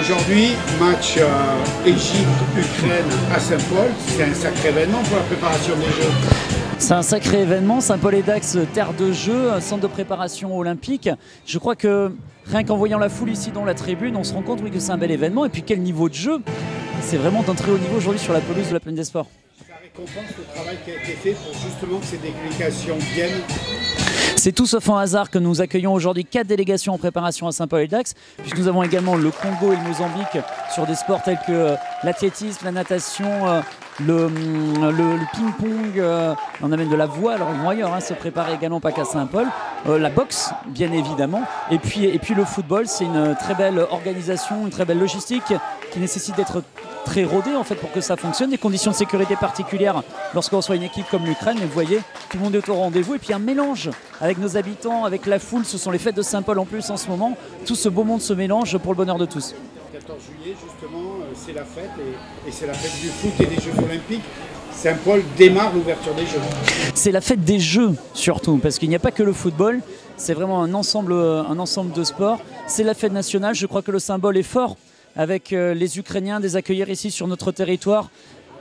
Aujourd'hui, match Égypte-Ukraine à Saint-Paul, c'est un sacré événement pour la préparation des Jeux. C'est un sacré événement, Saint-Paul-et-Dax, terre de jeu, centre de préparation olympique. Je crois que rien qu'en voyant la foule ici dans la tribune, on se rend compte oui, que c'est un bel événement. Et puis quel niveau de jeu! C'est vraiment d'un très haut niveau aujourd'hui sur la pelouse de la Plaine des Sports. Ça récompense le travail qui a été fait pour justement que ces délégations viennent. C'est tout sauf un hasard que nous accueillons aujourd'hui 4 délégations en préparation à Saint-Paul-et-Dax, puisque nous avons également le Congo et le Mozambique sur des sports tels que l'athlétisme, la natation, le ping-pong, on amène de la voile, alors ils vont ailleurs se préparer également pas qu'à Saint-Paul, la boxe bien évidemment, et puis le football, c'est une très belle organisation, une très belle logistique qui nécessite d'être très rodé en fait pour que ça fonctionne, des conditions de sécurité particulières lorsqu'on reçoit une équipe comme l'Ukraine, mais vous voyez, tout le monde est au rendez-vous et puis un mélange avec nos habitants, avec la foule, ce sont les fêtes de Saint-Paul en plus en ce moment, tout ce beau monde se mélange pour le bonheur de tous. 14 juillet justement, c'est la fête et c'est la fête du foot et des Jeux Olympiques. Saint-Paul démarre l'ouverture des Jeux. C'est la fête des Jeux surtout, parce qu'il n'y a pas que le football, c'est vraiment un ensemble de sports. C'est la fête nationale, je crois que le symbole est fort avec les Ukrainiens, des accueillir ici sur notre territoire.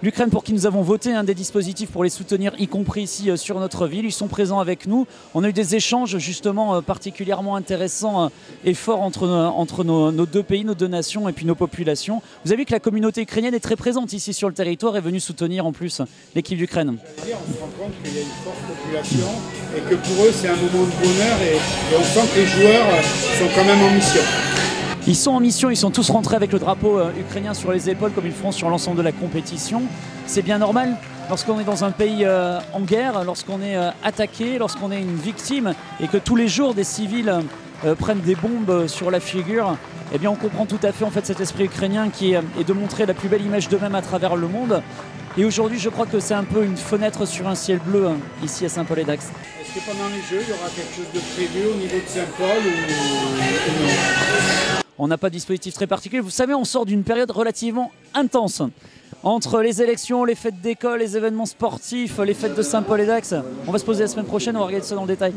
L'Ukraine pour qui nous avons voté des dispositifs pour les soutenir, y compris ici sur notre ville. Ils sont présents avec nous. On a eu des échanges justement particulièrement intéressants et forts entre nos deux pays, nos deux nations et puis nos populations. Vous avez vu que la communauté ukrainienne est très présente ici sur le territoire et est venue soutenir en plus l'équipe d'Ukraine. On se rend compte qu'il y a une forte population et que pour eux c'est un moment de bonheur et on sent que les joueurs sont quand même en mission. Ils sont en mission, ils sont tous rentrés avec le drapeau ukrainien sur les épaules comme ils le feront sur l'ensemble de la compétition. C'est bien normal lorsqu'on est dans un pays en guerre, lorsqu'on est attaqué, lorsqu'on est une victime et que tous les jours des civils prennent des bombes sur la figure. Eh bien on comprend tout à fait en fait cet esprit ukrainien qui est de montrer la plus belle image d'eux-mêmes à travers le monde. Et aujourd'hui je crois que c'est un peu une fenêtre sur un ciel bleu ici à Saint-Paul-et-Dax. Est-ce que pendant les Jeux il y aura quelque chose de prévu au niveau de Saint-Paul ou non? On n'a pas de dispositif très particulier. Vous savez, on sort d'une période relativement intense. Entre les élections, les fêtes d'école, les événements sportifs, les fêtes de Saint-Paul-et-Dax. On va se poser la semaine prochaine, on va regarder ça dans le détail.